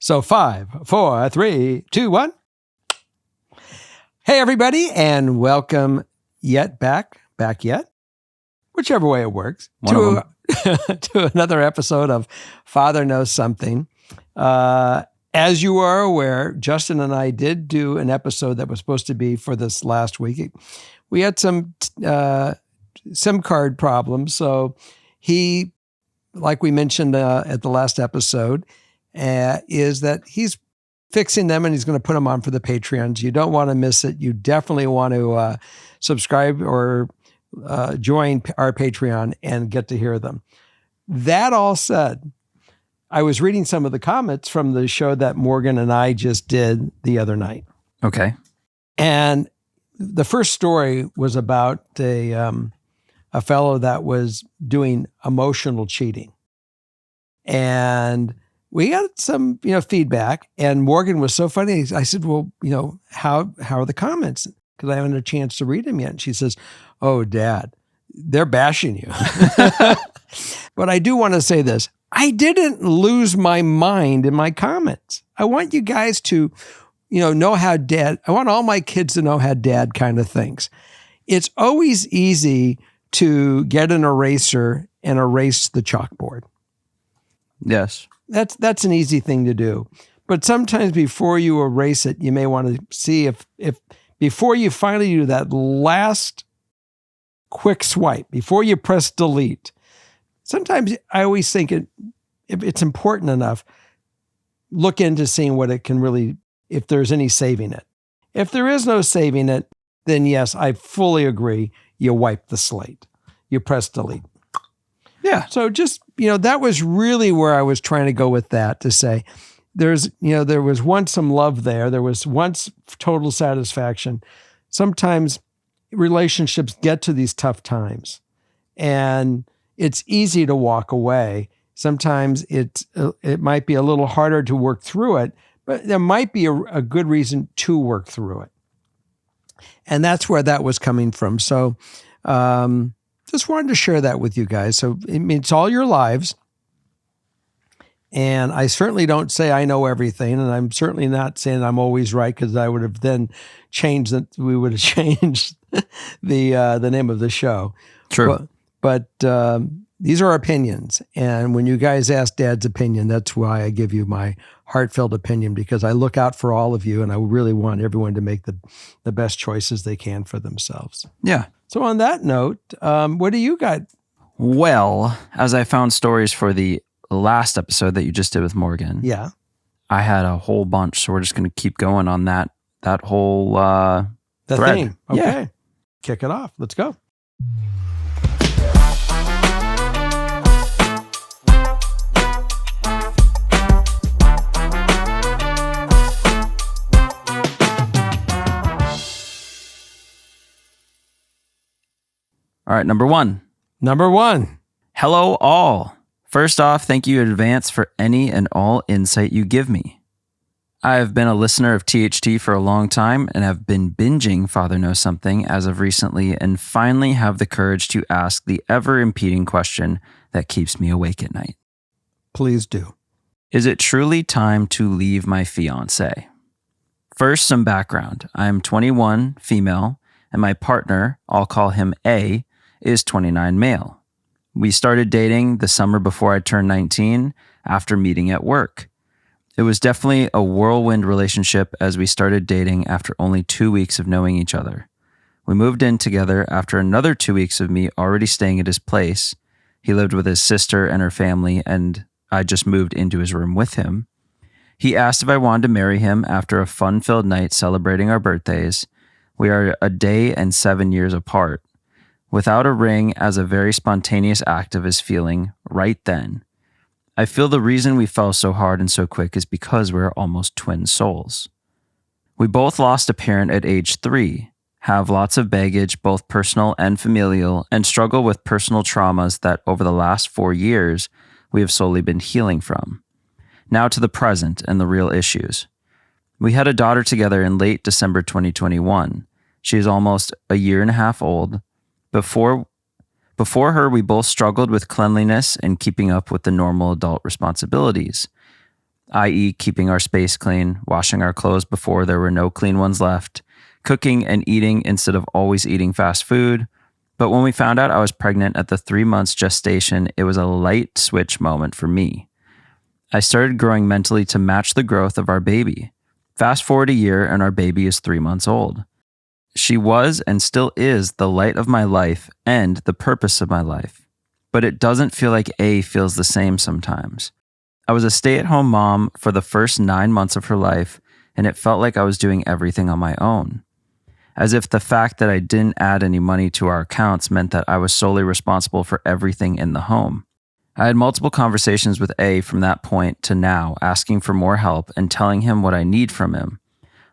So 5, 4, 3, 2, 1. Hey, everybody, and welcome back yet, whichever way it works, to another episode of Father Knows Something. As you are aware, Justin and I did do an episode that was supposed to be for this last week. We had some SIM card problems, so he, like we mentioned at the last episode, is that he's fixing them and he's going to put them on for the Patreons. You don't want to miss it. You definitely want to subscribe or join our Patreon and get to hear them. That all said, I was reading some of the comments from the show that Morgan and I just did the other night. Okay. And the first story was about a fellow that was doing emotional cheating. And we got some, feedback, and Morgan was so funny. I said, well, how are the comments? Because I haven't had a chance to read them yet. And she says, oh, Dad, they're bashing you. But I do want to say this. I didn't lose my mind in my comments. I want you guys to, know how Dad, I want all my kids to know how Dad kind of thinks. It's always easy to get an eraser and erase the chalkboard. Yes. That's an easy thing to do. But sometimes before you erase it, you may want to see if before you finally do that last quick swipe, before you press delete, sometimes I always think if it's important enough, look into seeing what it can really, if there's any saving it. If there is no saving it, then yes, I fully agree. You wipe the slate. You press delete. Yeah. So just, that was really where I was trying to go with that, to say there was once some love there. There was once total satisfaction. Sometimes relationships get to these tough times and it's easy to walk away. Sometimes it might be a little harder to work through it, but there might be a good reason to work through it. And that's where that was coming from. So, just wanted to share that with you guys. So it's all your lives. And I certainly don't say I know everything. And I'm certainly not saying I'm always right, because I would have then changed that. We would have changed the name of the show. True. But these are opinions. And when you guys ask Dad's opinion, that's why I give you my heartfelt opinion, because I look out for all of you and I really want everyone to make the best choices they can for themselves. Yeah. So on that note, what do you got? Well, as I found stories for the last episode that you just did with Morgan, Yeah. I had a whole bunch. So we're just going to keep going on that whole The thread. theme. Okay. Yeah. Kick it off. Let's go. All right, number one. Hello, all. First off, thank you in advance for any and all insight you give me. I have been a listener of THT for a long time and have been binging Father Knows Something as of recently, and finally have the courage to ask the ever-impeding question that keeps me awake at night. Please do. Is it truly time to leave my fiancé? First, some background. I am 21, female, and my partner, I'll call him A, is 29, male. We started dating the summer before I turned 19 after meeting at work. It was definitely a whirlwind relationship, as we started dating after only 2 weeks of knowing each other. We moved in together after another 2 weeks of me already staying at his place. He lived with his sister and her family, and I just moved into his room with him. He asked if I wanted to marry him after a fun-filled night celebrating our birthdays. We are a day and 7 years apart. Without a ring, as a very spontaneous act of his feeling right then. I feel the reason we fell so hard and so quick is because we're almost twin souls. We both lost a parent at age 3, have lots of baggage, both personal and familial, and struggle with personal traumas that over the last 4 years we have slowly been healing from. Now to the present and the real issues. We had a daughter together in late December 2021. She is almost a year and a half old. Before her, we both struggled with cleanliness and keeping up with the normal adult responsibilities. i.e. keeping our space clean, washing our clothes before there were no clean ones left, cooking and eating instead of always eating fast food. But when we found out I was pregnant at the 3 months gestation, it was a light switch moment for me. I started growing mentally to match the growth of our baby. Fast forward a year and our baby is 3 months old. She was and still is the light of my life and the purpose of my life. But it doesn't feel like A feels the same sometimes. I was a stay-at-home mom for the first 9 months of her life, and it felt like I was doing everything on my own. As if the fact that I didn't add any money to our accounts meant that I was solely responsible for everything in the home. I had multiple conversations with A from that point to now, asking for more help and telling him what I need from him,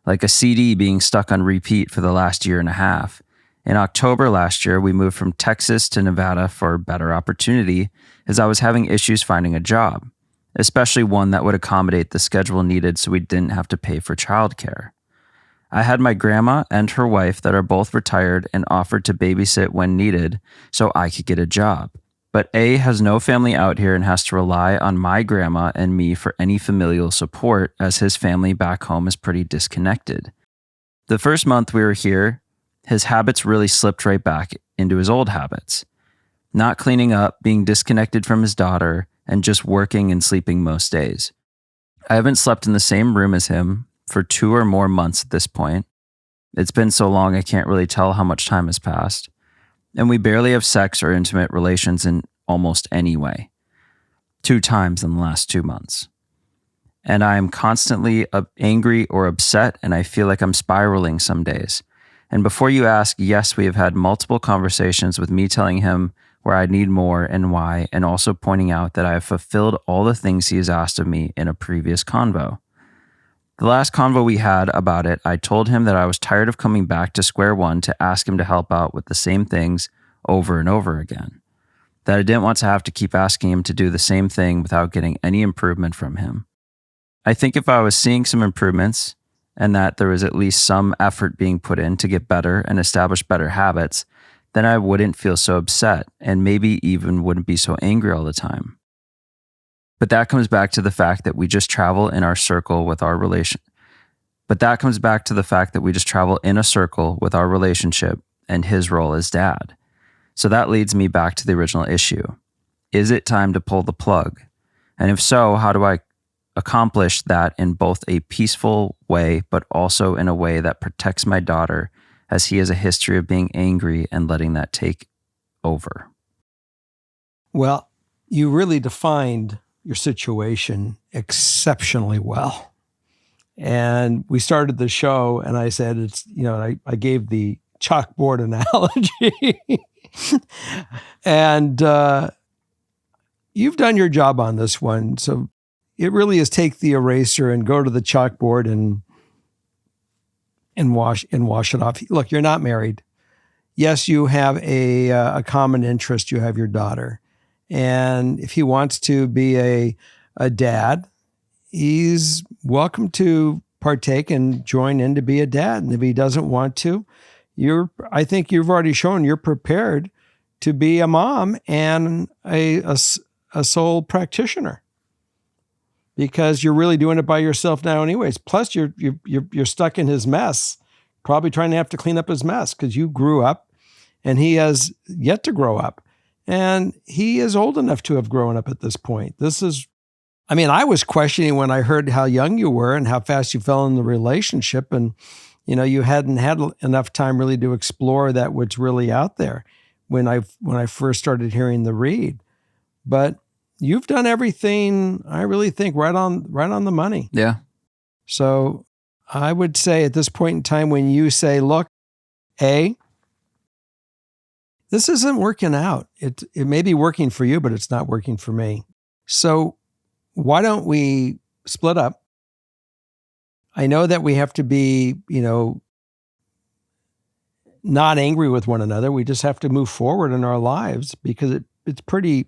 like a CD being stuck on repeat for the last year and a half. In October last year, we moved from Texas to Nevada for a better opportunity as I was having issues finding a job, especially one that would accommodate the schedule needed so we didn't have to pay for childcare. I had my grandma and her wife that are both retired and offered to babysit when needed so I could get a job. But A has no family out here and has to rely on my grandma and me for any familial support as his family back home is pretty disconnected. The first month we were here, his habits really slipped right back into his old habits. Not cleaning up, being disconnected from his daughter, and just working and sleeping most days. I haven't slept in the same room as him for 2 or more months at this point. It's been so long I can't really tell how much time has passed. And we barely have sex or intimate relations in almost any way. 2 times in the last 2 months. And I am constantly angry or upset, and I feel like I'm spiraling some days. And before you ask, yes, we have had multiple conversations with me telling him where I need more and why, and also pointing out that I have fulfilled all the things he has asked of me in a previous convo. The last convo we had about it, I told him that I was tired of coming back to square one to ask him to help out with the same things over and over again. That I didn't want to have to keep asking him to do the same thing without getting any improvement from him. I think if I was seeing some improvements and that there was at least some effort being put in to get better and establish better habits, then I wouldn't feel so upset and maybe even wouldn't be so angry all the time. But that comes back to the fact that we just travel in our circle with our relation. But that comes back to the fact that we just travel in a circle with our relationship and his role as dad. So that leads me back to the original issue. Is it time to pull the plug? And if so, how do I accomplish that in both a peaceful way, but also in a way that protects my daughter, as he has a history of being angry and letting that take over? Well, you really defined your situation exceptionally well. And we started the show and I said, I gave the chalkboard analogy. And you've done your job on this one. So it really is take the eraser and go to the chalkboard and wash it off. Look, you're not married. Yes, you have a common interest. You have your daughter. And if he wants to be a dad, he's welcome to partake and join in to be a dad. And if he doesn't want to, I think you've already shown you're prepared to be a mom and a sole practitioner, because you're really doing it by yourself now anyways. Plus you're stuck in his mess, probably trying to have to clean up his mess because you grew up and he has yet to grow up. And he is old enough to have grown up at this point. I was questioning when I heard how young you were and how fast you fell in the relationship. And, you hadn't had enough time really to explore that what's really out there when I first started hearing the read. But you've done everything, I really think, right on the money. Yeah. So I would say at this point in time, when you say, look, this isn't working out. It may be working for you, but it's not working for me. So why don't we split up? I know that we have to be, not angry with one another. We just have to move forward in our lives because it's pretty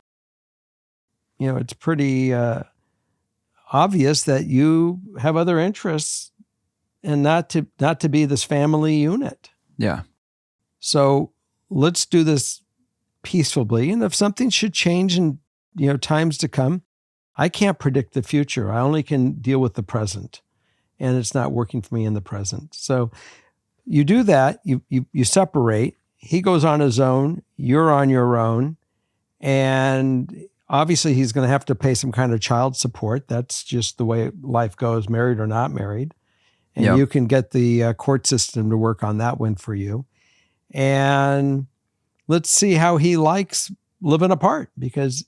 obvious that you have other interests and not to be this family unit. Yeah. So let's do this peacefully. And if something should change in, times to come, I can't predict the future. I only can deal with the present, and it's not working for me in the present. So you do that, you separate. He goes on his own, you're on your own, and obviously he's going to have to pay some kind of child support. That's just the way life goes, married or not married. And Yep. you can get the court system to work on that one for you. And let's see how he likes living apart, because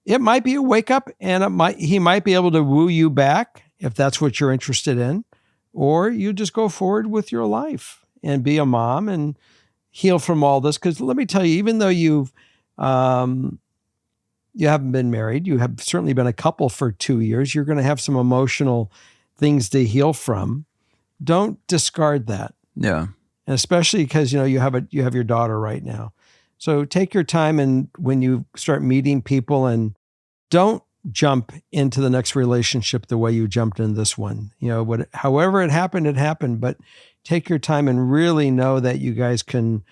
it might be a wake up, and he might be able to woo you back if that's what you're interested in, or you just go forward with your life and be a mom and heal from all this. Because let me tell you, even though you haven't been married, you have certainly been a couple for 2 years, you're going to have some emotional things to heal from. Don't discard that. Yeah. And especially because, you have your daughter right now. So take your time, and when you start meeting people, and don't jump into the next relationship the way you jumped in this one. However it happened, but take your time and really know that you guys can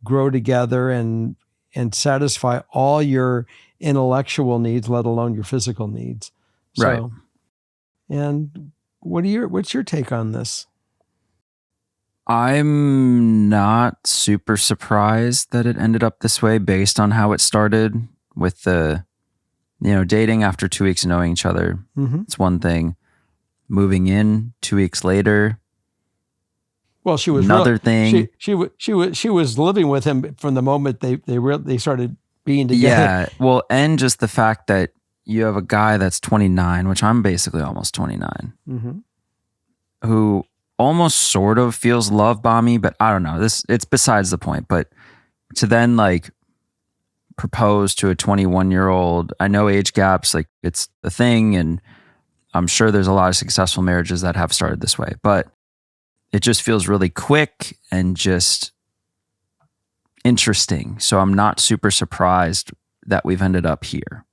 grow together and satisfy all your intellectual needs, let alone your physical needs. Right. And what's your take on this? I'm not super surprised that it ended up this way based on how it started with the, dating after 2 weeks of knowing each other. Mm-hmm. It's one thing. Moving in 2 weeks later. Well, she was another thing. She was living with him from the moment they started being together. Yeah. Well, and just the fact that you have a guy that's 29, which I'm basically almost 29, mm-hmm. who almost sort of feels love bomby, but I don't know. It's besides the point. But to then propose to a 21-year-old, I know age gaps, it's a thing, and I'm sure there's a lot of successful marriages that have started this way, but it just feels really quick and just interesting. So I'm not super surprised that we've ended up here.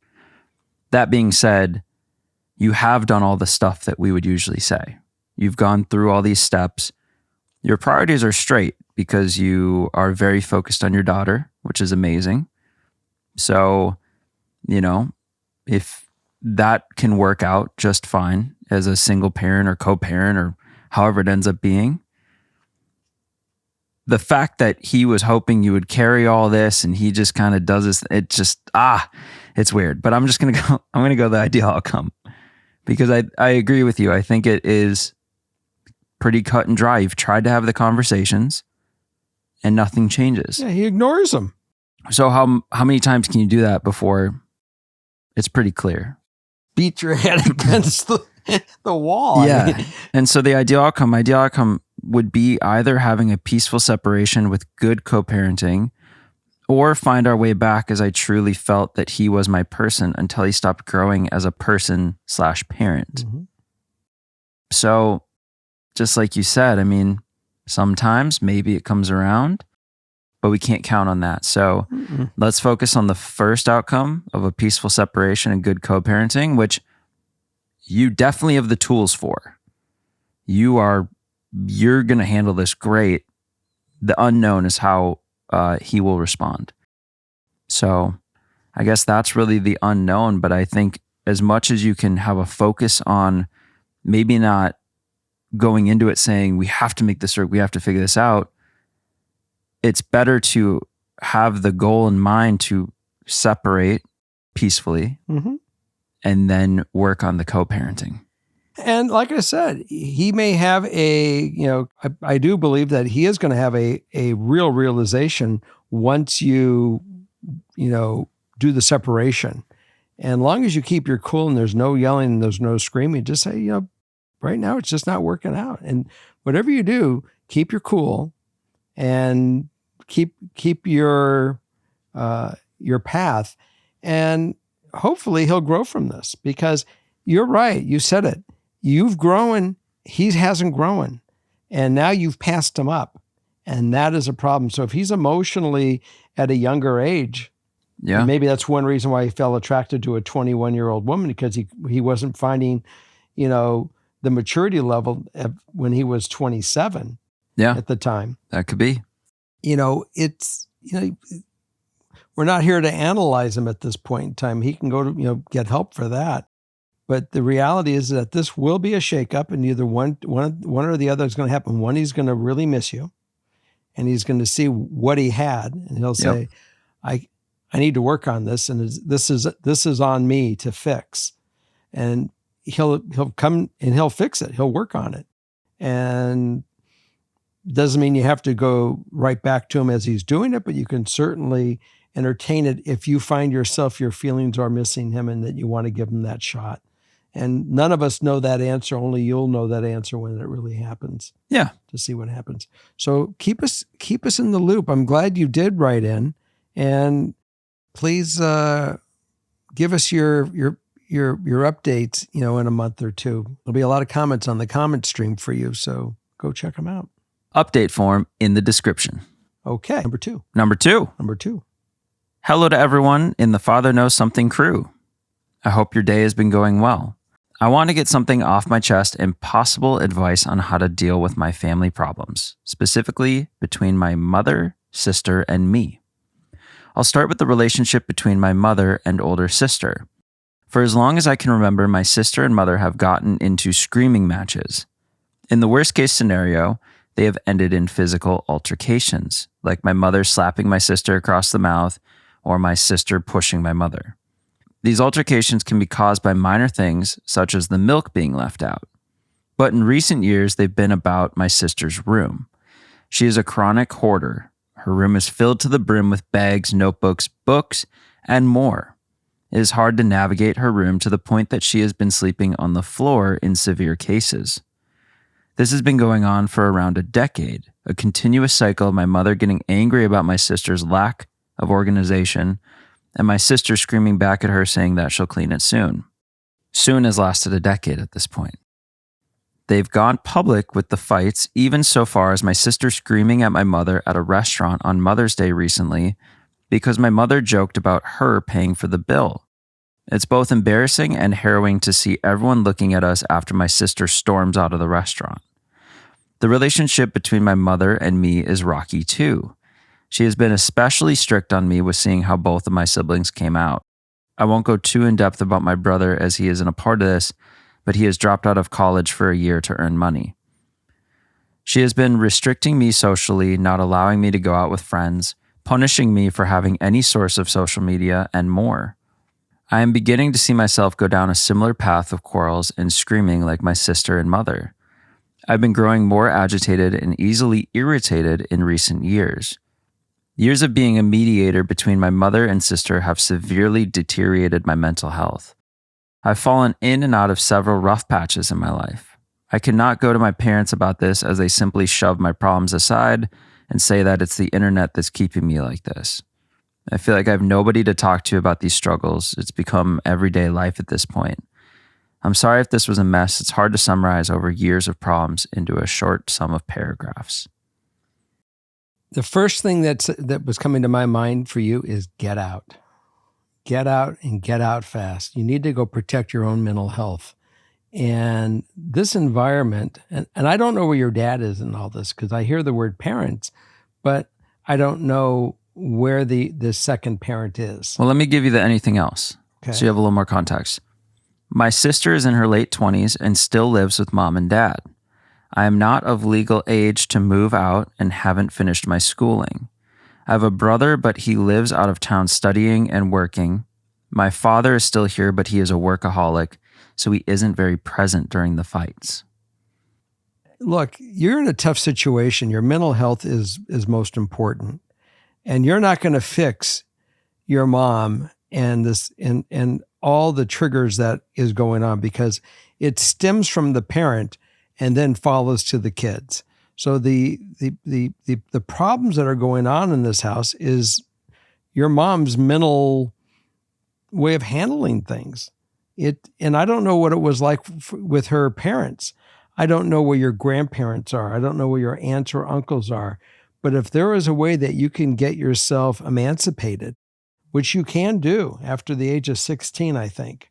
That being said, you have done all the stuff that we would usually say. You've gone through all these steps. Your priorities are straight because you are very focused on your daughter, which is amazing. So, if that can work out just fine as a single parent or co-parent or however it ends up being, the fact that he was hoping you would carry all this and he just kind of does this, it just, it's weird. But I'm going to go the ideal outcome, because I agree with you. I think it is pretty cut and dry. You've tried to have the conversations and nothing changes. Yeah, he ignores them. So how many times can you do that before it's pretty clear? Beat your head against the wall. Yeah. And so the ideal outcome would be either having a peaceful separation with good co-parenting, or find our way back, as I truly felt that he was my person until he stopped growing as a person/parent. Mm-hmm. So just like you said, sometimes maybe it comes around, but we can't count on that. So let's focus on the first outcome of a peaceful separation and good co-parenting, which you definitely have the tools for. You're going to handle this great. The unknown is how he will respond. So I guess that's really the unknown, but I think as much as you can have a focus on maybe not going into it saying, we have to make this work, we have to figure this out, it's better to have the goal in mind to separate peacefully and then work on the co-parenting. And like I said, he may have I do believe that he is going to have a real realization once you do the separation. And as long as you keep your cool and there's no yelling and there's no screaming, just say, right now it's just not working out. And whatever you do, keep your cool and keep your path, and hopefully he'll grow from this, because you're right. You said it. You've grown. He hasn't grown. And now you've passed him up. And that is a problem. So if he's emotionally at a younger age, maybe that's one reason why he felt attracted to a 21-year-old woman, because he wasn't finding, the maturity level when he was 27 at the time. That could be. We're not here to analyze him at this point in time. He can go to, get help for that. But the reality is that this will be a shakeup, and either one or the other is going to happen. One, he's going to really miss you, and he's going to see what he had, and he'll say, I need to work on this, and this is on me to fix. And he'll come and he'll fix it. He'll work on it. And doesn't mean you have to go right back to him as he's doing it, but you can certainly entertain it if you find yourself, your feelings are missing him and that you want to give him that shot. And none of us know that answer. Only you'll know that answer when it really happens. Yeah. To see what happens. So keep us in the loop. I'm glad you did write in, and please give us your updates, in a month or two. There'll be a lot of comments on the comment stream for you. So go check them out. Update form in the description. Okay. Number two. Hello to everyone in the Father Knows Something crew. I hope your day has been going well. I want to get something off my chest and possible advice on how to deal with my family problems, specifically between my mother, sister, and me. I'll start with the relationship between my mother and older sister. For as long as I can remember, my sister and mother have gotten into screaming matches. In the worst case scenario, they have ended in physical altercations, like my mother slapping my sister across the mouth or my sister pushing my mother. These altercations can be caused by minor things, such as the milk being left out. But in recent years, they've been about my sister's room. She is a chronic hoarder. Her room is filled to the brim with bags, notebooks, books, and more. It is hard to navigate her room to the point that she has been sleeping on the floor in severe cases. This has been going on for around a decade, a continuous cycle of my mother getting angry about my sister's lack of organization, and my sister screaming back at her saying that she'll clean it soon. Soon has lasted a decade at this point. They've gone public with the fights, even so far as my sister screaming at my mother at a restaurant on Mother's Day recently because my mother joked about her paying for the bill. It's both embarrassing and harrowing to see everyone looking at us after my sister storms out of the restaurant. The relationship between my mother and me is rocky too. She has been especially strict on me with seeing how both of my siblings came out. I won't go too in depth about my brother as he isn't a part of this, but he has dropped out of college for a year to earn money. She has been restricting me socially, not allowing me to go out with friends, punishing me for having any source of social media, and more. I am beginning to see myself go down a similar path of quarrels and screaming like my sister and mother. I've been growing more agitated and easily irritated in recent years. Years of being a mediator between my mother and sister have severely deteriorated my mental health. I've fallen in and out of several rough patches in my life. I cannot go to my parents about this as they simply shove my problems aside and say that it's the internet that's keeping me like this. I feel like I have nobody to talk to about these struggles. It's become everyday life at this point. I'm sorry if this was a mess. It's hard to summarize over years of problems into a short sum of paragraphs. The first thing that was coming to my mind for you is get out. Get out and get out fast. You need to go protect your own mental health. And this environment, and I don't know where your dad is in all this because I hear the word parents, but I don't know where the second parent is. Well, let me give you the anything else. Okay. So you have a little more context. My sister is in her late 20s and still lives with mom and dad. I am not of legal age to move out and haven't finished my schooling. I have a brother, but he lives out of town studying and working. My father is still here, but he is a workaholic, so he isn't very present during the fights. Look, you're in a tough situation. Your mental health is most important. And you're not going to fix your mom and this and all the triggers that is going on because it stems from the parent and then follows to the kids. So the problems that are going on in this house is your mom's mental way of handling things. And I don't know what it was like with her parents. I don't know where your grandparents are. I don't know where your aunts or uncles are. But if there is a way that you can get yourself emancipated, which you can do after the age of 16, I think,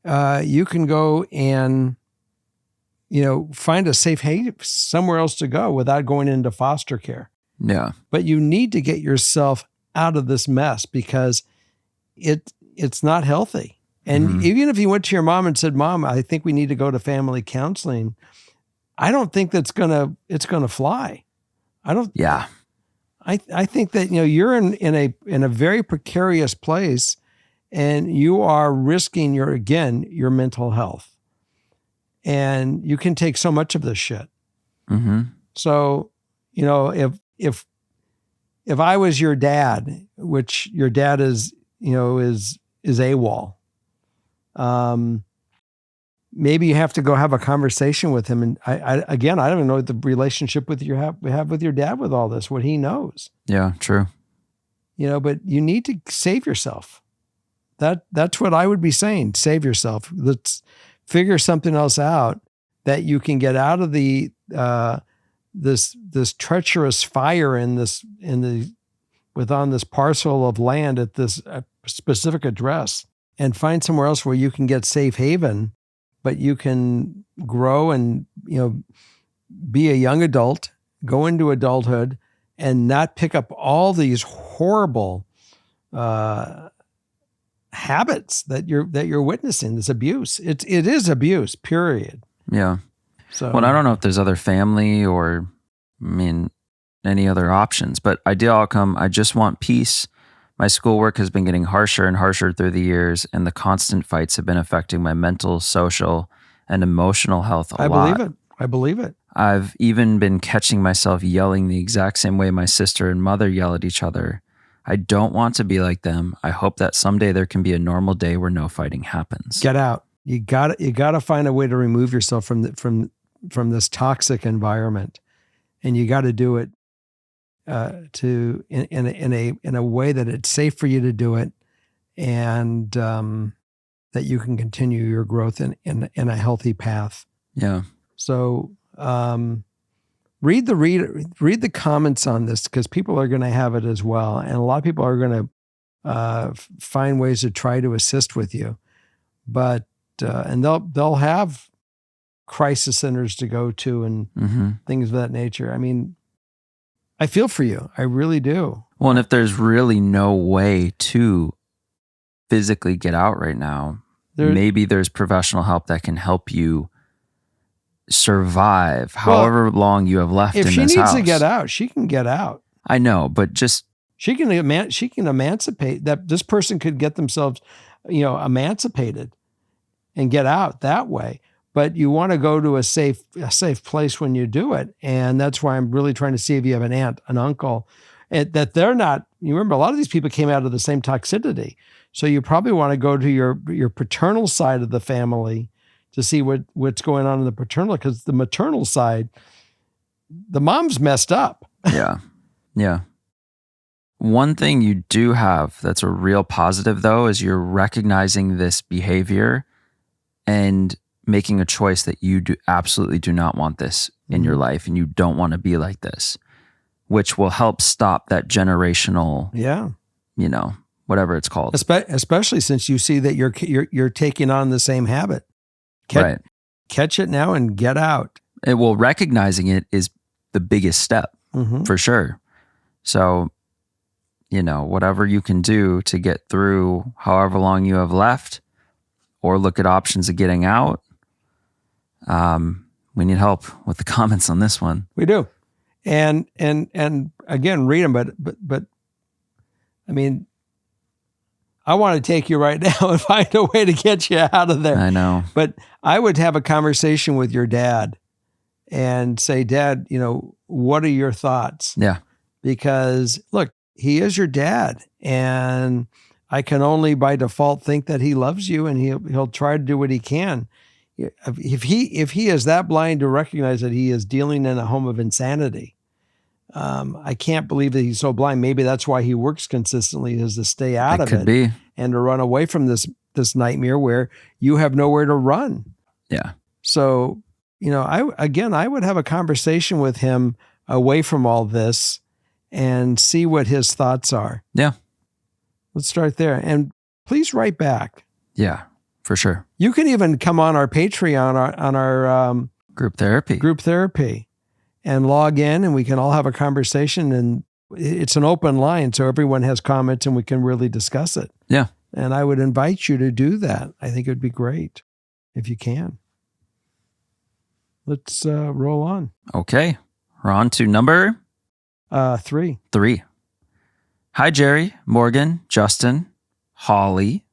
you can go and find a safe haven somewhere else to go without going into foster care. Yeah. But you need to get yourself out of this mess because it's not healthy. And even if you went to your mom and said, Mom, I think we need to go to family counseling, I don't think it's gonna fly. Yeah. I think that, you're in a very precarious place, and you are risking your mental health, and you can take so much of this shit. Mm-hmm. So, if I was your dad, which your dad is AWOL, maybe you have to go have a conversation with him. And I don't even know the relationship you have with your dad with all this, what he knows. Yeah, true. But you need to save yourself. That's what I would be saying. Save yourself. Let's figure something else out that you can get out of the this treacherous fire on this parcel of land at this specific address, and find somewhere else where you can get safe haven, but you can grow and, be a young adult, go into adulthood, and not pick up all these horrible habits that you're witnessing. This abuse. It is abuse, period. Yeah. So, well, I don't know if there's other family or, any other options, but ideal outcome, I just want peace. My schoolwork has been getting harsher and harsher through the years, and the constant fights have been affecting my mental, social, and emotional health a lot. I believe it. I've even been catching myself yelling the exact same way my sister and mother yell at each other. I don't want to be like them. I hope that someday there can be a normal day where no fighting happens. Get out. You got to find a way to remove yourself from this toxic environment, and you got to do it in a way that it's safe for you to do it, and that you can continue your growth in a healthy path. Yeah. So read the comments on this, because people are going to have it as well, and a lot of people are going to find ways to try to assist with you, but and they'll have crisis centers to go to and things of that nature. I feel for you. I really do. Well, and if there's really no way to physically get out right now, maybe there's professional help that can help you survive however long you have left in this house. If she needs to get out, she can get out. I know, but just... She can emancipate. That this person could get themselves, emancipated and get out that way. But you want to go to a safe place when you do it. And that's why I'm really trying to see if you have an aunt, an uncle, that they're not, you remember, a lot of these people came out of the same toxicity. So you probably want to go to your paternal side of the family to see what's going on in the paternal, because the maternal side, the mom's messed up. Yeah. Yeah. One thing you do have that's a real positive, though, is you're recognizing this behavior and making a choice that you absolutely do not want this in your life, and you don't want to be like this, which will help stop that generational, whatever it's called. Especially since you see that you're taking on the same habit. Right. Catch it now and get out. Recognizing it is the biggest step for sure. So, whatever you can do to get through however long you have left, or look at options of getting out. We need help with the comments on this one. We do. And again, read them, but I want to take you right now and find a way to get you out of there. I know. But I would have a conversation with your dad and say, Dad, what are your thoughts? Yeah. Because look, he is your dad, and I can only by default think that he loves you, and he'll try to do what he can. If he is that blind to recognize that he is dealing in a home of insanity, I can't believe that he's so blind. Maybe that's why he works consistently, is to stay out of it. Could be. And to run away from this nightmare where you have nowhere to run. Yeah. So, I would have a conversation with him away from all this and see what his thoughts are. Yeah. Let's start there. And please write back. Yeah, for sure. You can even come on our Patreon on our group therapy and log in, and we can all have a conversation, and it's an open line. So everyone has comments and we can really discuss it. Yeah. And I would invite you to do that. I think it would be great if you can. Let's roll on. Okay. We're on to number 3. 3. Hi, Jerry, Morgan, Justin, Holly.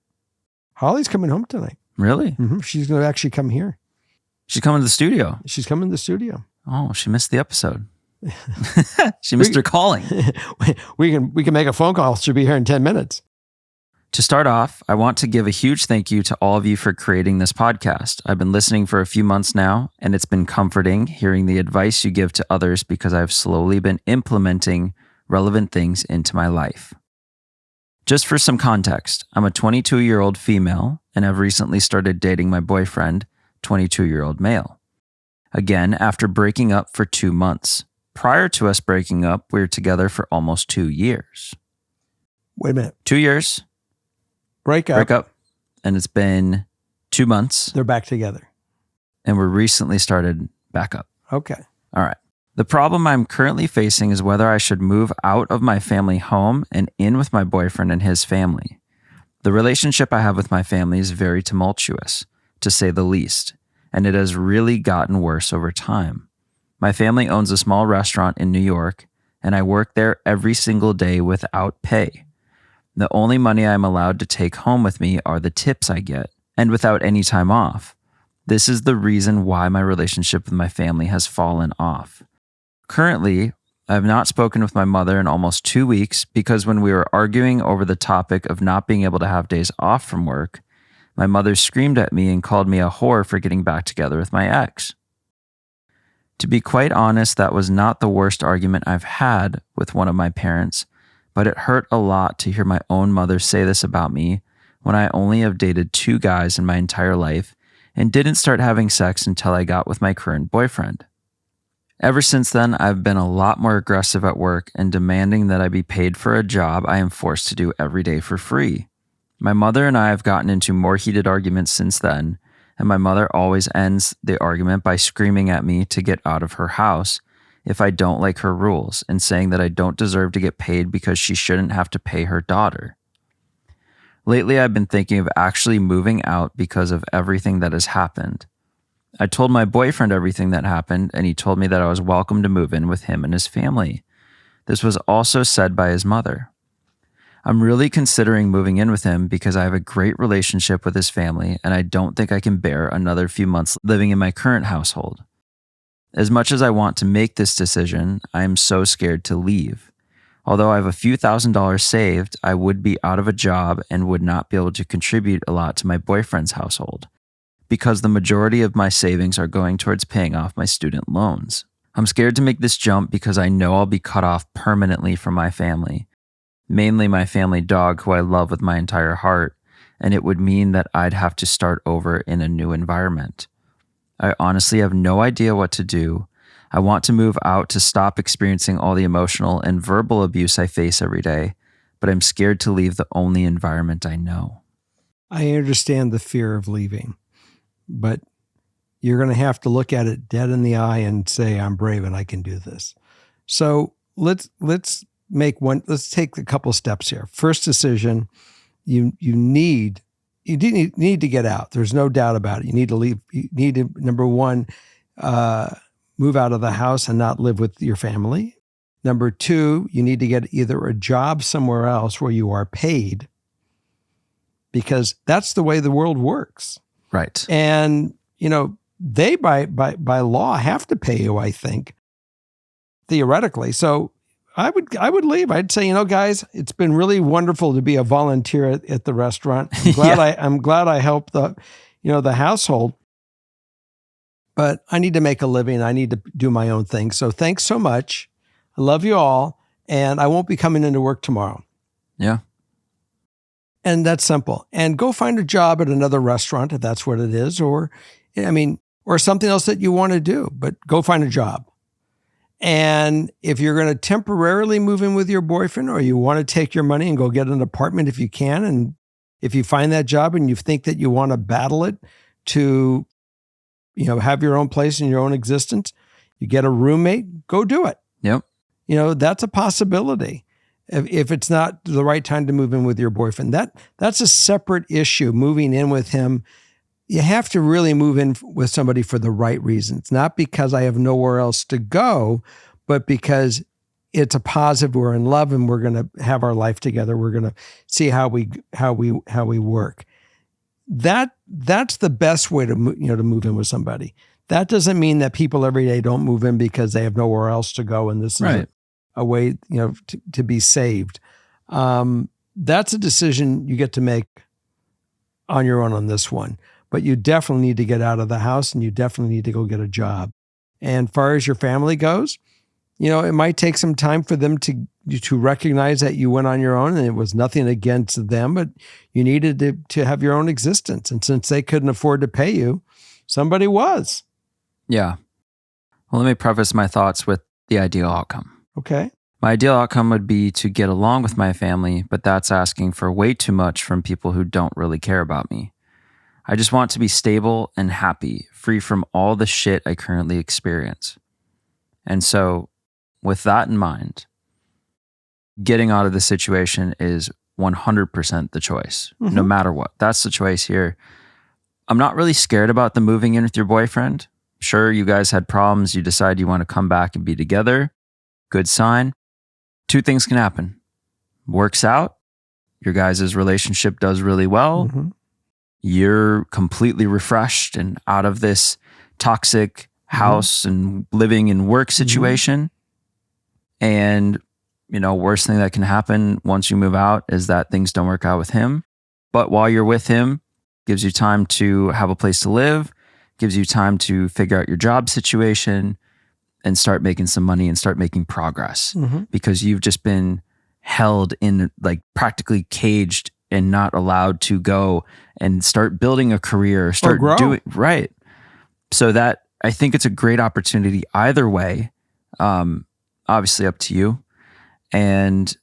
Holly's coming home tonight. Really? Mm-hmm. She's going to actually come here. She's coming to the studio. She's coming to the studio. Oh, she missed the episode. She missed her calling. we can make a phone call. She'll be here in 10 minutes. To start off, I want to give a huge thank you to all of you for creating this podcast. I've been listening for a few months now, and it's been comforting hearing the advice you give to others because I've slowly been implementing relevant things into my life. Just for some context, I'm a 22-year-old female and have recently started dating my boyfriend, 22-year-old male. Again, after breaking up for 2 months. Prior to us breaking up, we were together for almost 2 years. Wait a minute. 2 years. Break up. And it's been 2 months. They're back together. And we're recently started back up. Okay. All right. The problem I'm currently facing is whether I should move out of my family home and in with my boyfriend and his family. The relationship I have with my family is very tumultuous, to say the least, and it has really gotten worse over time. My family owns a small restaurant in New York, and I work there every single day without pay. The only money I'm allowed to take home with me are the tips I get, and without any time off. This is the reason why my relationship with my family has fallen off. Currently, I have not spoken with my mother in almost 2 weeks because when we were arguing over the topic of not being able to have days off from work, my mother screamed at me and called me a whore for getting back together with my ex. To be quite honest, that was not the worst argument I've had with one of my parents, but it hurt a lot to hear my own mother say this about me when I only have dated 2 guys in my entire life and didn't start having sex until I got with my current boyfriend. Ever since then, I've been a lot more aggressive at work and demanding that I be paid for a job I am forced to do every day for free. My mother and I have gotten into more heated arguments since then, and my mother always ends the argument by screaming at me to get out of her house if I don't like her rules and saying that I don't deserve to get paid because she shouldn't have to pay her daughter. Lately, I've been thinking of actually moving out because of everything that has happened. I told my boyfriend everything that happened, and he told me that I was welcome to move in with him and his family. This was also said by his mother. I'm really considering moving in with him because I have a great relationship with his family, and I don't think I can bear another few months living in my current household. As much as I want to make this decision, I am so scared to leave. Although I have a few $1,000s saved, I would be out of a job and would not be able to contribute a lot to my boyfriend's household, because the majority of my savings are going towards paying off my student loans. I'm scared to make this jump because I know I'll be cut off permanently from my family, mainly my family dog who I love with my entire heart, and it would mean that I'd have to start over in a new environment. I honestly have no idea what to do. I want to move out to stop experiencing all the emotional and verbal abuse I face every day, but I'm scared to leave the only environment I know. I understand the fear of leaving, but you're going to have to look at it dead in the eye and say, I'm brave and I can do this. So let's take a couple steps here. First decision, you need to get out. There's no doubt about it. You need to leave. You need to, number one, move out of the house and not live with your family. Number two, you need to get either a job somewhere else where you are paid, because that's the way the world works. Right. And, they by law have to pay you, I think, theoretically. So I would leave. I'd say, guys, it's been really wonderful to be a volunteer at the restaurant. I'm glad I helped the household, but I need to make a living. I need to do my own thing. So thanks so much. I love you all. And I won't be coming into work tomorrow. Yeah. And that's simple. And go find a job at another restaurant if that's what it is, or something else that you want to do, but go find a job. And if you're going to temporarily move in with your boyfriend, or you want to take your money and go get an apartment if you can, and if you find that job and you think that you want to battle it to, have your own place in your own existence, you get a roommate, go do it. Yep. That's a possibility. if it's not the right time to move in with your boyfriend. That's a separate issue, moving in with him. You have to really move in with somebody for the right reasons, not because I have nowhere else to go, but because it's a positive. We're in love and we're going to have our life together. We're going to see how we work. That's the best way to move in with somebody. That doesn't mean that people every day don't move in because they have nowhere else to go, and this is a way to be saved. That's a decision you get to make on your own on this one. But you definitely need to get out of the house, and you definitely need to go get a job. And as far as your family goes, it might take some time for them to recognize that you went on your own, and it was nothing against them, but you needed to have your own existence. And since they couldn't afford to pay you, somebody was. Yeah. Well, let me preface my thoughts with the ideal outcome. Okay. My ideal outcome would be to get along with my family, but that's asking for way too much from people who don't really care about me. I just want to be stable and happy, free from all the shit I currently experience. And so, with that in mind, getting out of the situation is 100% the choice, no matter what. That's the choice here. I'm not really scared about the moving in with your boyfriend. Sure, you guys had problems. You decide you want to come back and be together. Good sign. Two things can happen. Works out. Your guys' relationship does really well. You're completely refreshed and out of this toxic house and living and work situation. And, worst thing that can happen once you move out is that things don't work out with him. But while you're with him, gives you time to have a place to live, gives you time to figure out your job situation and start making some money and start making progress because you've just been held in, like, practically caged and not allowed to go and start building a career, start doing right. So that, I think it's a great opportunity either way. Obviously up to you. And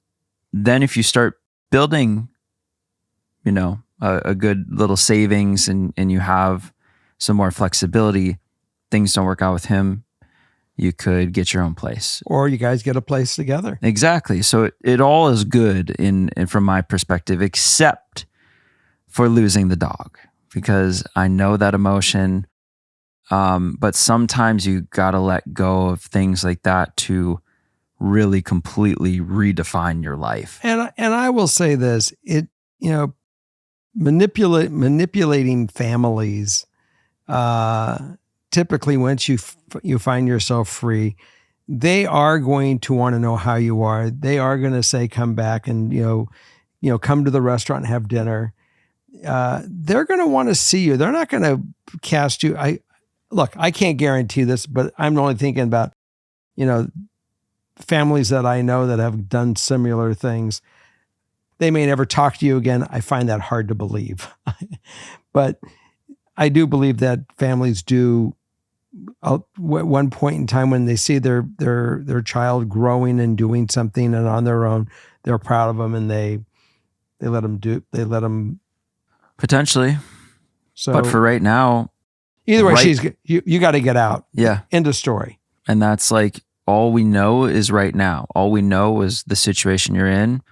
then if you start building, a good little savings and you have some more flexibility, things don't work out with him, you could get your own place. Or you guys get a place together. Exactly. So it all is good in from my perspective, except for losing the dog, because I know that emotion. But sometimes you got to let go of things like that to really completely redefine your life. And I will say this, manipulating families, typically once you find yourself free, they are going to want to know how you are. They are going to say, come back and, come to the restaurant and have dinner. They're going to want to see you. They're not going to cast you. I can't guarantee this, but I'm only thinking about, families that I know that have done similar things. They may never talk to you again. I find that hard to believe. But I do believe that families do, at one point in time when they see their child growing and doing something and on their own, they're proud of them and they let them potentially. So, but for right now, either way, you got to get out. Yeah. End of story. And that's like, all we know is right now. All we know is the situation you're in.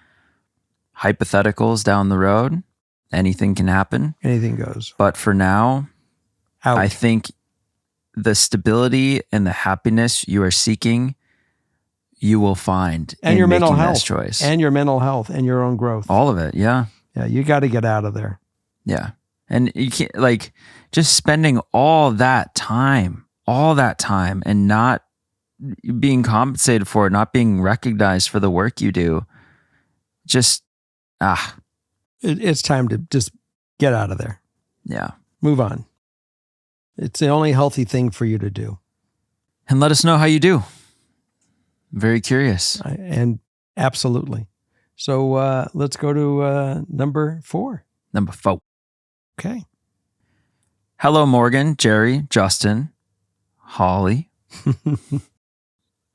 Hypotheticals down the road. Anything can happen. Anything goes. But for now, out. I think the stability and the happiness you are seeking, you will find and your mental making health this choice. And your mental health and your own growth. All of it. Yeah. Yeah. You got to get out of there. Yeah. And you can't, just spending all that time and not being compensated for it, not being recognized for the work you do. It's time to just get out of there. Yeah. Move on. It's the only healthy thing for you to do. And let us know how you do. I'm very curious. And absolutely. So let's go to number 4. Number 4. Okay. Hello, Morgan, Jerry, Justin, Holly.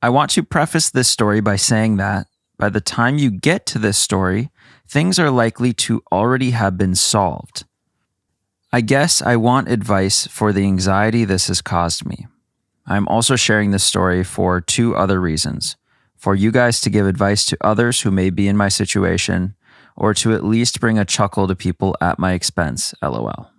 I want to preface this story by saying that by the time you get to this story, things are likely to already have been solved. I guess I want advice for the anxiety this has caused me. I'm also sharing this story for 2 other reasons. for you guys to give advice to others who may be in my situation, or to at least bring a chuckle to people at my expense, LOL.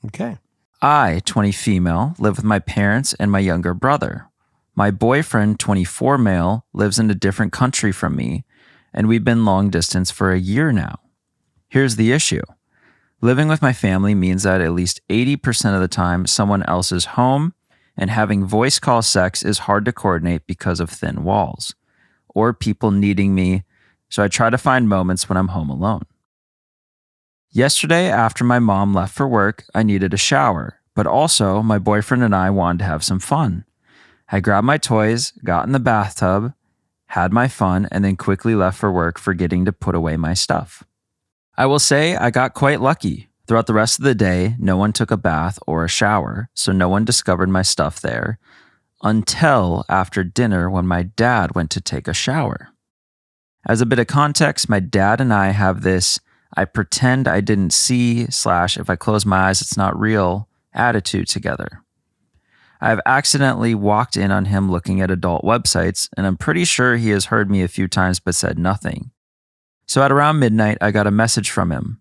Okay. I, 20 female, live with my parents and my younger brother. My boyfriend, 24 male, lives in a different country from me, and we've been long distance for a year now. Here's the issue. Living with my family means that at least 80% of the time someone else is home, and having voice call sex is hard to coordinate because of thin walls, or people needing me, so I try to find moments when I'm home alone. Yesterday, after my mom left for work, I needed a shower, but also my boyfriend and I wanted to have some fun. I grabbed my toys, got in the bathtub, had my fun, and then quickly left for work, forgetting to put away my stuff. I will say I got quite lucky. Throughout the rest of the day, no one took a bath or a shower, so no one discovered my stuff there, until after dinner when my dad went to take a shower. As a bit of context, my dad and I have this I pretend I didn't see / if I close my eyes, it's not real attitude together. I have accidentally walked in on him looking at adult websites, and I'm pretty sure he has heard me a few times but said nothing. So at around midnight, I got a message from him.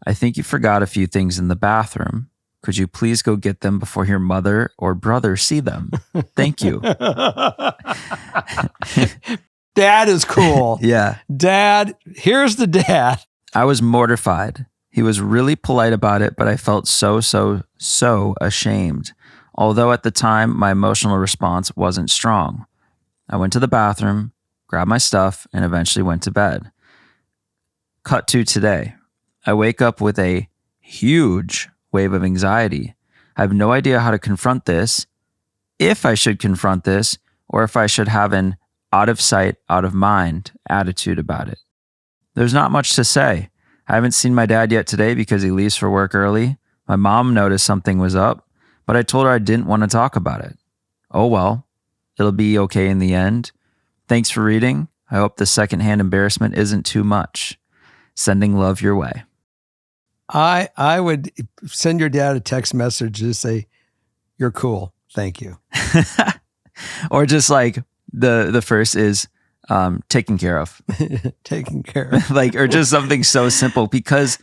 I think you forgot a few things in the bathroom. Could you please go get them before your mother or brother see them? Thank you. Dad is cool. Yeah. Dad, here's the dad. I was mortified. He was really polite about it, but I felt so ashamed. Although at the time, my emotional response wasn't strong. I went to the bathroom, grabbed my stuff, and eventually went to bed. Cut to today. I wake up with a huge wave of anxiety. I have no idea how to confront this, if I should confront this, or if I should have an out of sight, out of mind attitude about it. There's not much to say. I haven't seen my dad yet today because he leaves for work early. My mom noticed something was up, but I told her I didn't want to talk about it. Oh well, it'll be okay in the end. Thanks for reading. I hope the secondhand embarrassment isn't too much. Sending love your way. I would send your dad a text message to say, you're cool. Thank you. Or just like the first is taken care of. Taken care of. Or just something so simple, because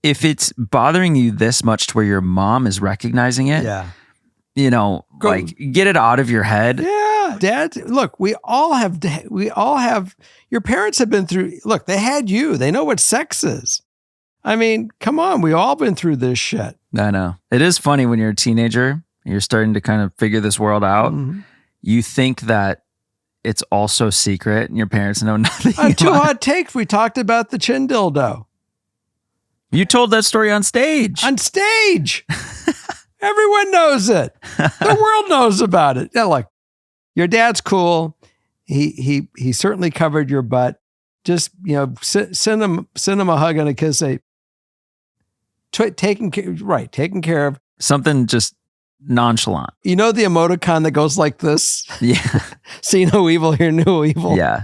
if it's bothering you this much to where your mom is recognizing it, get it out of your head. Yeah. Dad, look, we all have, your parents have been through, look, they had you. They know what sex is. I mean, come on, we all been through this shit. I know. It is funny when you're a teenager, and you're starting to kind of figure this world out. Mm-hmm. You think that it's also secret and your parents know nothing. On Two Hot Takes, we talked about the chin dildo. You told that story on stage. On stage. Everyone knows it. The world knows about it. Yeah, look, your dad's cool. He certainly covered your butt. Just, send him a hug and a kiss. Say, taken care of. Something just nonchalant. You know the emoticon that goes like this? Yeah. See no evil, hear no evil. Yeah.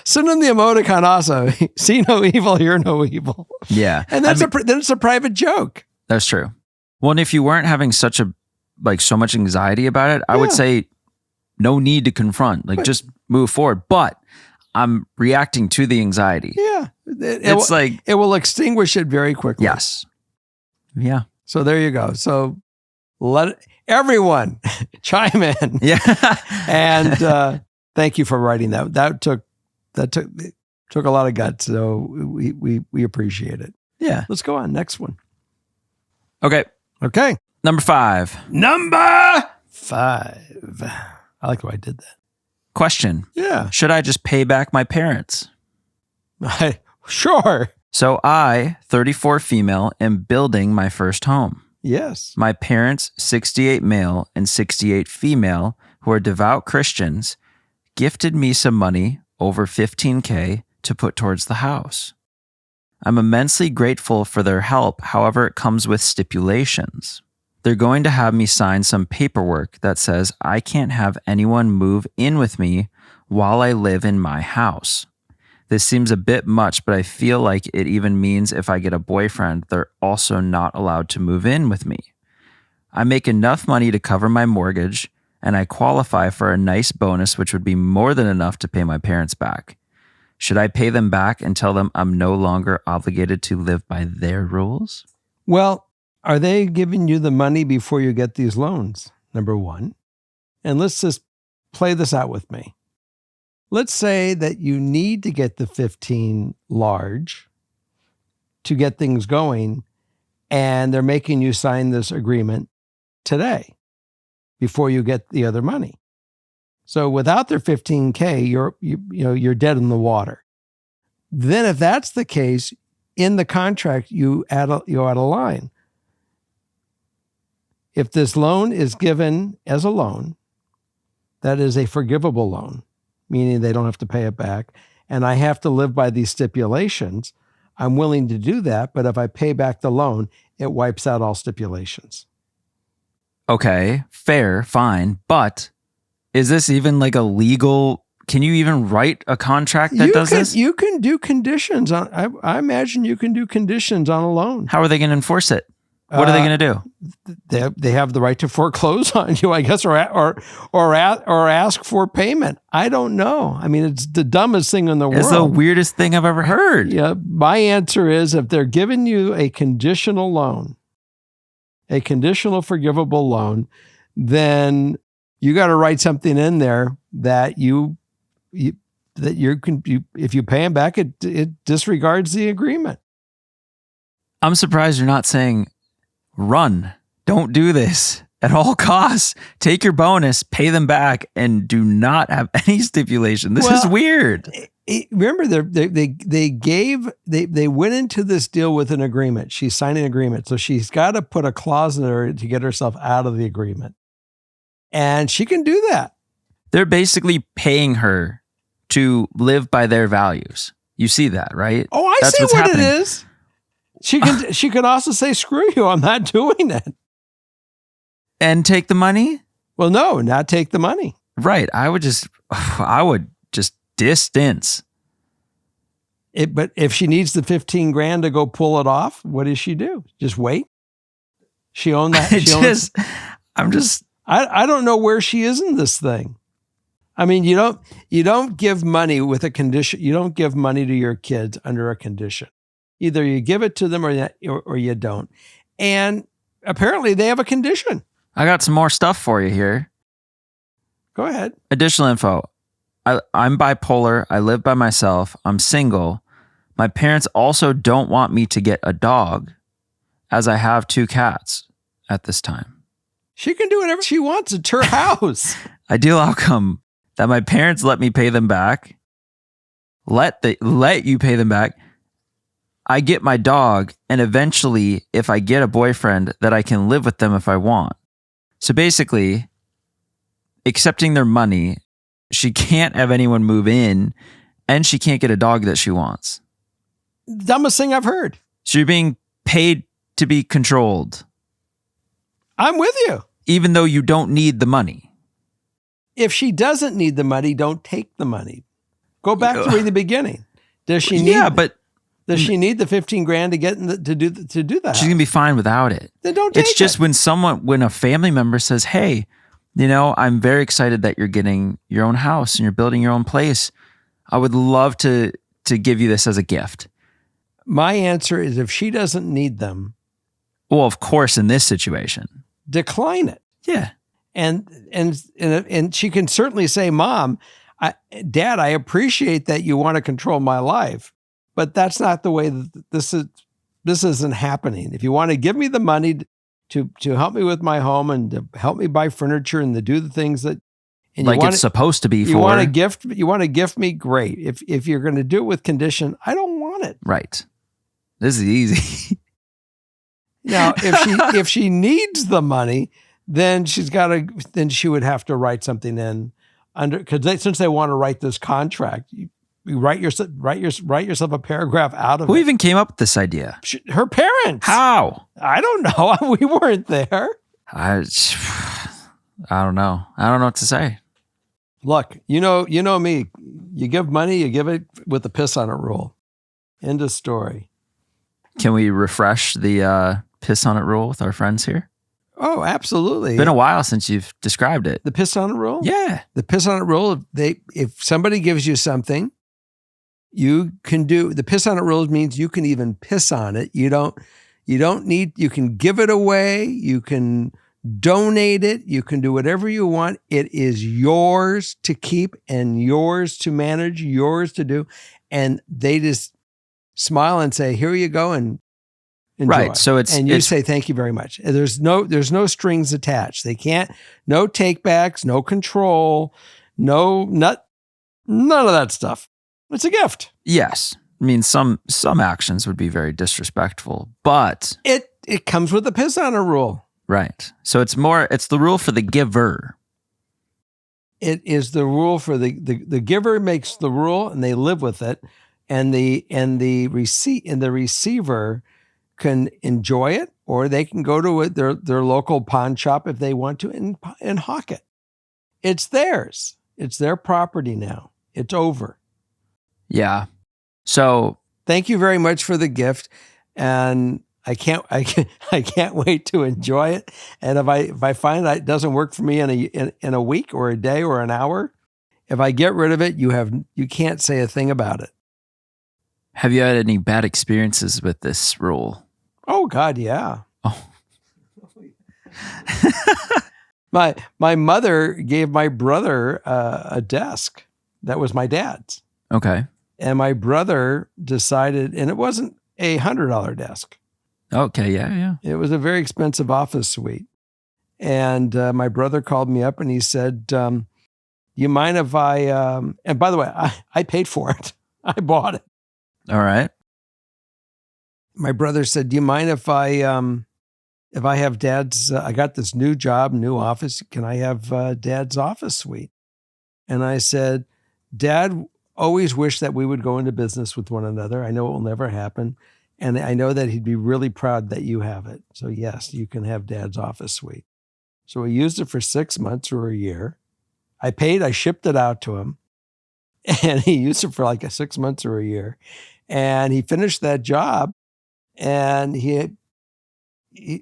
Send them the emoticon also. See no evil, hear no evil. Yeah. And then it's a private joke. That's true. Well, and if you weren't having so much anxiety about it, I would say no need to confront. Just move forward. But I'm reacting to the anxiety. Yeah. It will extinguish it very quickly. Yes. Yeah. So there you go. So let everyone chime in. Yeah. And thank you for writing that. That took a lot of guts. So we appreciate it. Yeah. Let's go on. Next one. Okay. Number 5. I like the way I did that. Question. Yeah. Should I just pay back my parents? Sure. So I, 34 female, am building my first home. Yes. My parents, 68 male and 68 female, who are devout Christians, gifted me some money, over $15,000, to put towards the house. I'm immensely grateful for their help. However, it comes with stipulations. They're going to have me sign some paperwork that says I can't have anyone move in with me while I live in my house. This seems a bit much, but I feel like it even means if I get a boyfriend, they're also not allowed to move in with me. I make enough money to cover my mortgage. and I qualify for a nice bonus, which would be more than enough to pay my parents back. Should I pay them back and tell them I'm no longer obligated to live by their rules? Well, are they giving you the money before you get these loans? Number one. And let's just play this out with me. Let's say that you need to get the 15 large to get things going, and they're making you sign this agreement today before you get the other money. So without their 15K, you're dead in the water. Then if that's the case, in the contract, you add a line. If this loan is given as a loan, that is a forgivable loan, meaning they don't have to pay it back, and I have to live by these stipulations, I'm willing to do that, but if I pay back the loan, it wipes out all stipulations. Okay, fair, fine, but is this even like a legal? Can you even write a contract that does this? You can do conditions on. I imagine you can do conditions on a loan. How are they going to enforce it? What are they going to do? They have the right to foreclose on you, I guess, or ask for payment. I don't know. I mean, it's the dumbest thing in the world. It's the weirdest thing I've ever heard. Yeah, my answer is if they're giving you a conditional loan, a conditional forgivable loan, then you got to write something in there that if you pay them back, it disregards the agreement. I'm surprised you're not saying, run, don't do this at all costs. Take your bonus, pay them back, and do not have any stipulation. This is weird. Remember, they went into this deal with an agreement. She's signing an agreement, so she's got to put a clause in there to get herself out of the agreement, and she can do that. They're basically paying her to live by their values. You see that, right? Oh, That's see what happening. It is. She can also say, screw you, I'm not doing it. And take the money? Well, no, not take the money. Right. I would just distance. But if she needs the 15 grand to go pull it off, what does she do? Just wait? She owned that? I don't know where she is in this thing. I mean, you don't give money with a condition. You don't give money to your kids under a condition. Either you give it to them or you don't. And apparently they have a condition. I got some more stuff for you here. Go ahead. Additional info. I'm bipolar. I live by myself. I'm single. My parents also don't want me to get a dog, as I have 2 cats at this time. She can do whatever she wants. It's her house. Ideal outcome that my parents let me pay them back. Let you pay them back. I get my dog, and eventually, if I get a boyfriend, that I can live with them if I want. So basically, accepting their money, she can't have anyone move in, and she can't get a dog that she wants. Dumbest thing I've heard. So you're being paid to be controlled. I'm with you. Even though you don't need the money. If she doesn't need the money, don't take the money. Go back to the beginning. Does she need? Yeah, but does she need the 15 grand to get to do that? She's gonna be fine without it. Then don't take it. It's just when a family member says, "Hey, I'm very excited that you're getting your own house and you're building your own place. I would love to give you this as a gift." My answer is, if she doesn't need them, well, of course, in this situation, decline it. Yeah, and she can certainly say, "Mom, Dad, I appreciate that you want to control my life, but that's not the way that this isn't happening. If you want to give me the money to help me with my home and to help me buy furniture and to do the things that it's supposed to be for you want to gift me, great. If you're going to do it with condition, I don't want it. Right. This is easy. Now, if she needs the money, then she would have to write something in under, because since they want to write this contract, you write yourself a paragraph out of it. Who even came up with this idea? Her parents. How? I don't know. We weren't there. I don't know. I don't know what to say. Look, you know me. You give money, you give it with the piss on it rule. End of story. Can we refresh the piss on it rule with our friends here? Oh, absolutely. Been a while since you've described it. The piss on it rule? Yeah. The piss on it rule, if somebody gives you something, you can do the piss on it rule means you can even piss on it. You don't need, you can give it away, you can donate it, you can do whatever you want. It is yours to keep and yours to manage, yours to do. And they just smile and say, here you go, and enjoy. Right. So you say, thank you very much. There's no strings attached. They can't, no take backs, no control, none of that stuff. It's a gift. Yes. I mean, some actions would be very disrespectful, but it comes with the piss on a rule. Right. So it's the rule for the giver. It is the rule for the giver makes the rule and they live with it. And the receiver can enjoy it, or they can go to their local pawn shop if they want to and hawk it. It's theirs. It's their property now. It's over. Yeah. So thank you very much for the gift, and I can't wait to enjoy it. And if I find that it doesn't work for me in a week or a day or an hour, if I get rid of it, you can't say a thing about it. Have you had any bad experiences with this rule? Oh God, yeah. Oh. My mother gave my brother a desk that was my dad's. Okay. And my brother decided, and it wasn't a $100 desk. Okay, yeah. It was a very expensive office suite. And my brother called me up and he said, you mind if I, and by the way, I paid for it. I bought it. All right. My brother said, do you mind if I have Dad's, I got this new job, new office. Can I have Dad's office suite? And I said, Dad always wished that we would go into business with one another. I know it will never happen. And I know that he'd be really proud that you have it. So yes, you can have Dad's office suite. So we used it for 6 months or a year. I shipped it out to him, and he used it for like 6 months or a year. And he finished that job, and he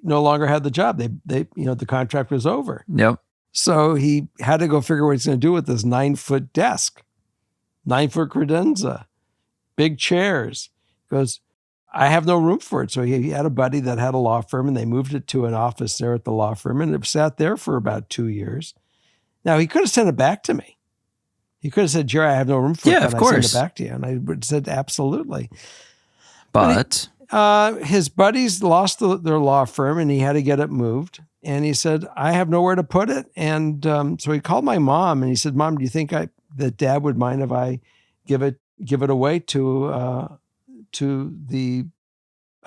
no longer had the job. The contract was over. Yep. So he had to go figure what he's going to do with this 9-foot desk, 9-foot credenza, big chairs. He goes, I have no room for it. So he had a buddy that had a law firm, and they moved it to an office there at the law firm, and it sat there for about 2 years. Now, he could have sent it back to me. He could have said, Jerry, I have no room for it. Yeah, of course. I send it back to you. And I would have said, absolutely. But his buddies lost their law firm, and he had to get it moved. And he said, I have nowhere to put it. And so he called my mom, and he said, Mom, do you think that Dad would mind if I give it away to a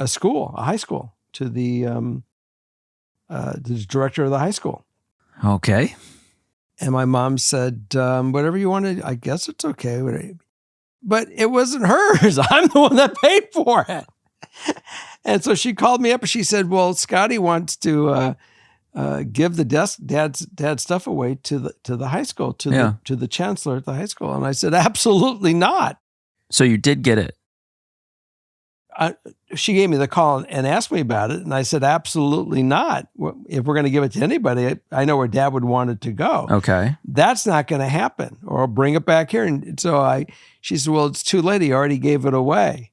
school, a high school, to the director of the high school? Okay. And my mom said, whatever you want to, I guess it's okay. But it wasn't hers. I'm the one that paid for it. And so she called me up and she said, well, Scotty wants to give the dad's stuff away to the high school, to the chancellor at the high school. And I said, absolutely not. So you did get it? She gave me the call and asked me about it. And I said, absolutely not. If we're going to give it to anybody, I know where Dad would want it to go. Okay. That's not going to happen, or I'll bring it back here. And so she said, well, it's too late. He already gave it away.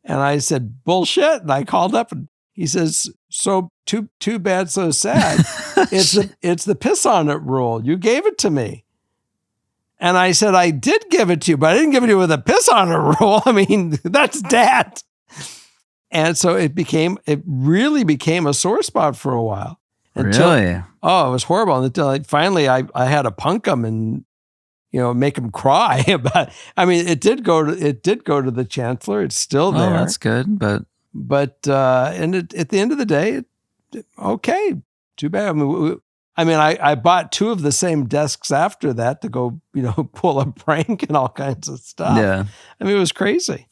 And I said, bullshit. And I called up and he says, so too bad, so sad. It's the piss on it rule. You gave it to me. And I said, I did give it to you, but I didn't give it to you with a piss on it rule. I mean, that's Dad. And so it really became a sore spot for a while. Really? Oh, it was horrible. Until finally I had to punk him and, make him cry about, it did go to the chancellor. It's still there. Oh, that's good. But at the end of the day, okay, too bad. I bought 2 of the same desks after that to go, pull a prank and all kinds of stuff. Yeah. It was crazy.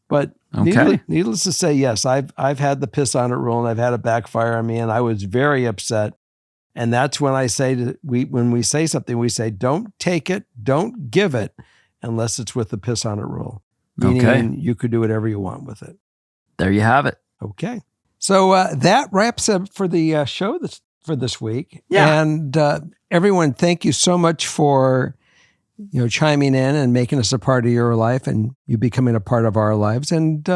But needless to say, yes, I've had the piss on it rule, and I've had it backfire on me, and I was very upset. And that's when I say when we say something, we say, don't take it, don't give it, unless it's with the piss on it rule. Meaning you could do whatever you want with it. There you have it. Okay. So that wraps up for the show for this week. Yeah. And everyone, thank you so much for chiming in and making us a part of your life and you becoming a part of our lives. And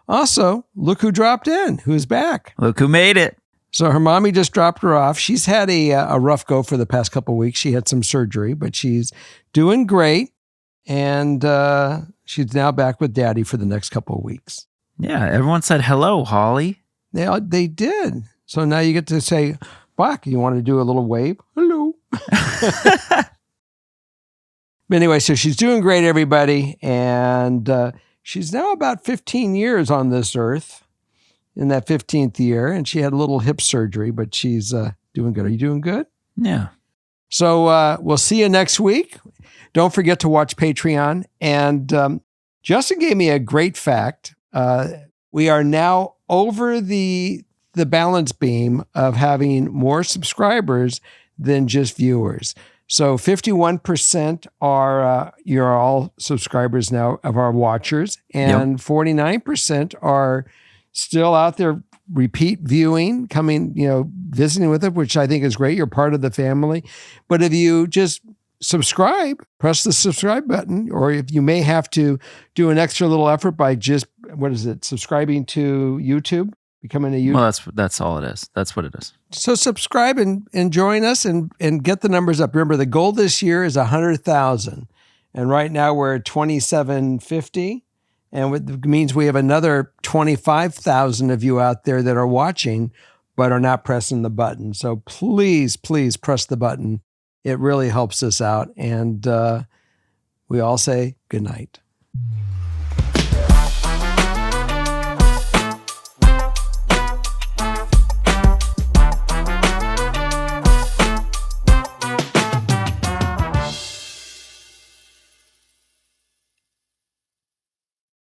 also, look who dropped in, who's back. Look who made it. So her mommy just dropped her off. She's had a rough go for the past couple of weeks. She had some surgery, but she's doing great. And she's now back with Daddy for the next couple of weeks. Yeah, everyone said hello, Holly. They did. So now you get to say, Bach, you want to do a little wave? Hello. But anyway, so she's doing great, everybody. And she's now about 15 years on this earth, in that 15th year. And she had a little hip surgery, but she's doing good. Are you doing good? Yeah. So we'll see you next week. Don't forget to watch Patreon. And Justin gave me a great fact. We are now over the balance beam of having more subscribers than just viewers. So 51% are you're all subscribers now of our watchers, and 49% are still out there repeat viewing, coming, visiting with it, which I think is great. You're part of the family. But if you just subscribe, press the subscribe button, or if you may have to do an extra little effort by just, subscribing to YouTube, becoming a YouTube. Well, that's all it is. That's what it is. So subscribe and join us and get the numbers up. Remember, the goal this year is 100,000. And right now we're at 2,750. And it means we have another 25,000 of you out there that are watching, but are not pressing the button. So please, please press the button. It really helps us out. And we all say good night.